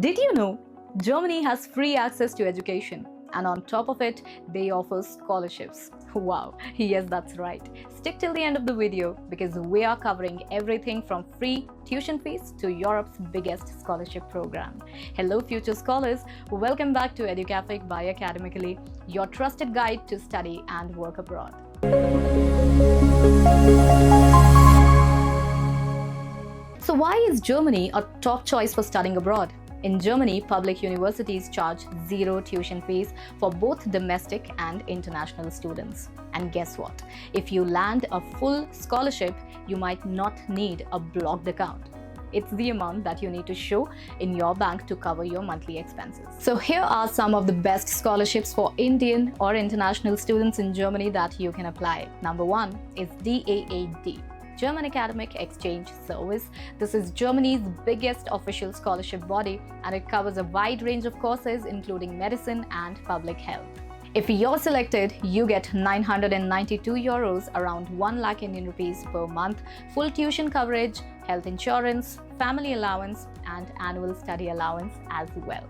Did you know Germany has free access to education, and on top of it, they offer scholarships? Wow, yes, that's right. Stick till the end of the video because we are covering everything from free tuition fees to Europe's biggest scholarship program. Hello, future scholars. Welcome back to Educafic by Academically, your trusted guide to study and work abroad. So why is Germany a top choice for studying abroad? In Germany, public universities charge zero tuition fees for both domestic and international students. And guess what? If you land a full scholarship, you might not need a blocked account. It's the amount that you need to show in your bank to cover your monthly expenses. So here are some of the best scholarships for Indian or international students in Germany that you can apply. Number one is DAAD. German Academic Exchange Service. This is Germany's biggest official scholarship body, and it covers a wide range of courses including medicine and public health. If you're selected, you get 992 euros, around 1 lakh Indian rupees per month, full tuition coverage, health insurance, family allowance, and annual study allowance as well.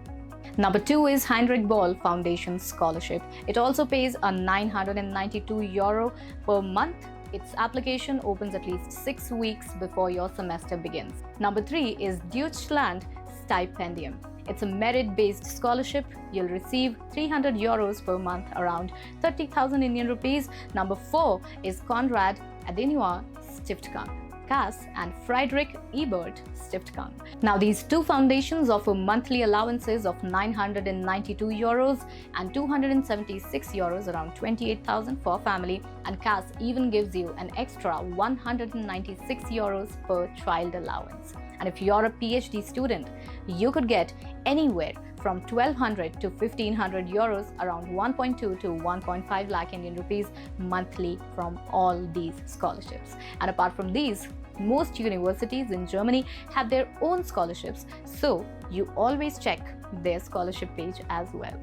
Number two is Heinrich Böll Foundation Scholarship. It also pays a 992 euro per month. Its application opens at least 6 weeks before your semester begins. Number three is Deutschlandstipendium. It's a merit-based scholarship. You'll receive 300 euros per month, around 30,000 Indian rupees. Number four is Konrad Adenauer Stiftung, CAS, and Friedrich Ebert Stiftung. Now, these two foundations offer monthly allowances of 992 euros and 276 euros, around 28,000 for family, and CAS even gives you an extra 196 euros per child allowance. And if you're a PhD student, you could get anywhere from 1,200 to 1,500 euros, around 1.2 to 1.5 lakh Indian rupees monthly from all these scholarships. And apart from these, most universities in Germany have their own scholarships, so you always check their scholarship page as well.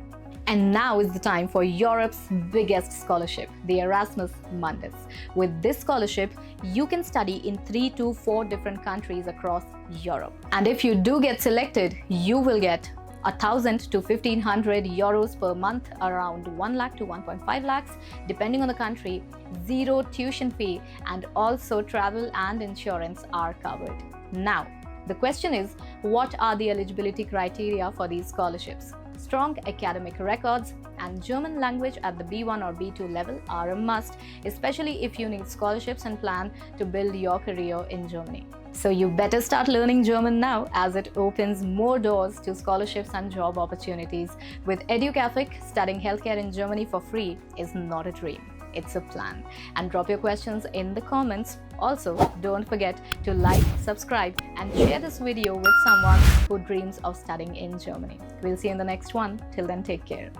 And now is the time for Europe's biggest scholarship, the Erasmus Mundus. With this scholarship, you can study in 3 to 4 different countries across Europe. And if you do get selected, you will get 1,000 to 1,500 euros per month, around 1 lakh to 1.5 lakhs, depending on the country. Zero tuition fee, and also travel and insurance are covered. Now, the question is, what are the eligibility criteria for these scholarships? Strong academic records and German language at the B1 or B2 level are a must, especially if you need scholarships and plan to build your career in Germany. So you better start learning German now, as it opens more doors to scholarships and job opportunities. With Educafic, studying healthcare in Germany for free is not a dream. It's a plan. And drop your questions in the comments. Also, don't forget to like, subscribe, and share this video with someone who dreams of studying in Germany. We'll see you in the next one. Till then, take care.